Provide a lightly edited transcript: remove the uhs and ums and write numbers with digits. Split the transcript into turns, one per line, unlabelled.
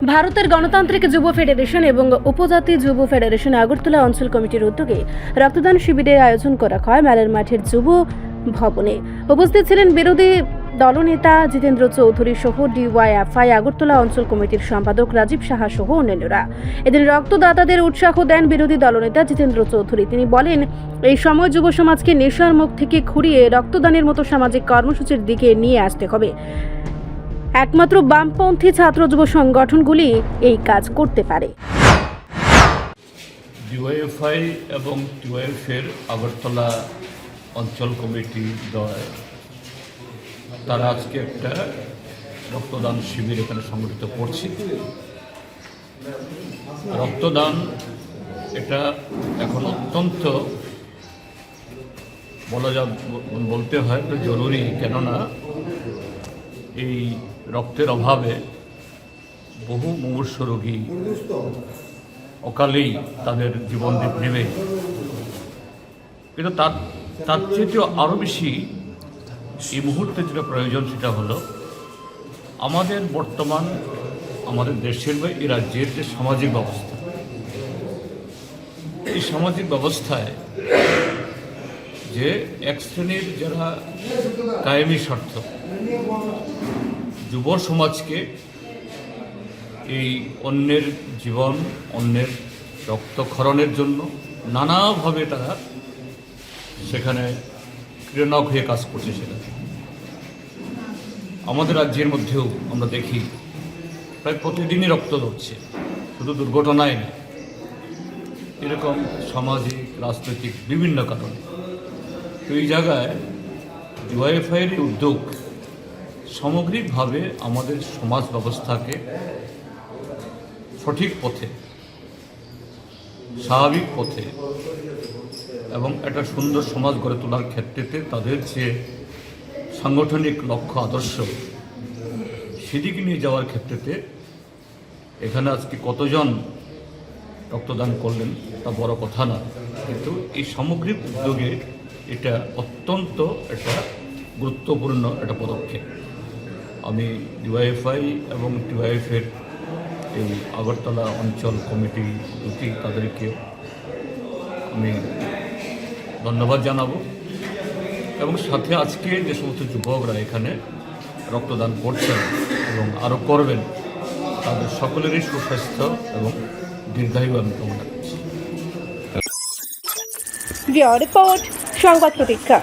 ভারতের গণতান্ত্রিক যুব ফেডারেশন এবং উপজাতি যুব ফেডারেশন আগরতলা অঞ্চল কমিটির উদ্যোগে রক্তদান শিবিরের আয়োজন করা হয় মেলার মাঠের যুব ভবনে। উপস্থিত ছিলেন বিরোধী দলনেতা জিতেন্দ্র চৌধুরী সহ ডিওয়াইএফআই আগরতলা অঞ্চল কমিটির সম্পাদক রাজীব সাহা সহ অন্যান্যরা। এদিন রক্তদাতাদের উৎসাহ দেন বিরোধী দলনেতা জিতেন্দ্র চৌধুরী। তিনি বলেন, এই সময় যুব সমাজকে নেশার মুখ থেকে ঘুরিয়ে রক্তদানের মতো সামাজিক কর্মসূচির দিকে নিয়ে আসতে হবে। একমাত্র বামপন্থী ছাত্র যুব সংগঠনগুলি এই কাজ করতে পারে।
ডিওয়াইএফআই এবং টিওয়াইএফের আগরতলা অঞ্চল কমিটি দ্বয় তারা আজকে একটা রক্তদান শিবির এখানে সংগঠিত করছে। রক্তদান এটা এখন অত্যন্ত বলতে হয় তো জরুরি, কেননা এই রক্তের অভাবে বহু মুমূর্ষ রোগী অকালেই তাদের জীবন নেবে। কিন্তু তার চেয়েও আরও বেশি এই মুহূর্তে যেটা প্রয়োজন সেটা হলো আমাদের বর্তমান আমাদের দেশের বা এই রাজ্যের যে সামাজিক ব্যবস্থা, এই সামাজিক ব্যবস্থায় যে এক শ্রেণীর যারা কায়েমি স্বার্থ যুব সমাজকে এই অন্যের জীবন, অন্যের রক্তক্ষরণের জন্য নানাভাবে তারা সেখানে ক্রিয়ানক হয়ে কাজ করছে। সেখানে আমাদের রাজ্যের মধ্যেও আমরা দেখি প্রায় প্রতিদিনই রক্ত ধরছে, শুধু দুর্ঘটনায় নেই, এরকম সামাজিক রাজনৈতিক বিভিন্ন কারণে। তো এই জায়গায় ডিওয়াইএফআইয়ের উদ্যোগ সামগ্রিকভাবে আমাদের সমাজ ব্যবস্থাকে সঠিক পথে, স্বাভাবিক পথে এবং একটা সুন্দর সমাজ গড়ে তোলার ক্ষেত্রে তাদের যে সাংগঠনিক লক্ষ্য আদর্শ সেদিকে নিয়ে যাওয়ার ক্ষেত্রে এখানে আজকে কতজন রক্তদান করলেন তা বড় কথা না, কিন্তু এই সামগ্রিক উদ্যোগে এটা অত্যন্ত একটা গুরুত্বপূর্ণ একটা পদক্ষেপ। আমি ডিওয়াইএফআই এবং টিওয়াইএফের এই আগরতলা অঞ্চল কমিটি দুটি তাদেরকে আমি ধন্যবাদ জানাবো, এবং সাথে আজকে যে সমস্ত যুবকরা এখানে রক্তদান করছেন এবং আরও করবেন তাদের সকলেরই সুস্বাস্থ্য এবং দীর্ঘায়ু আমি কামনা করছি।
রিপোর্ট সংবাদ প্রতীক্ষা।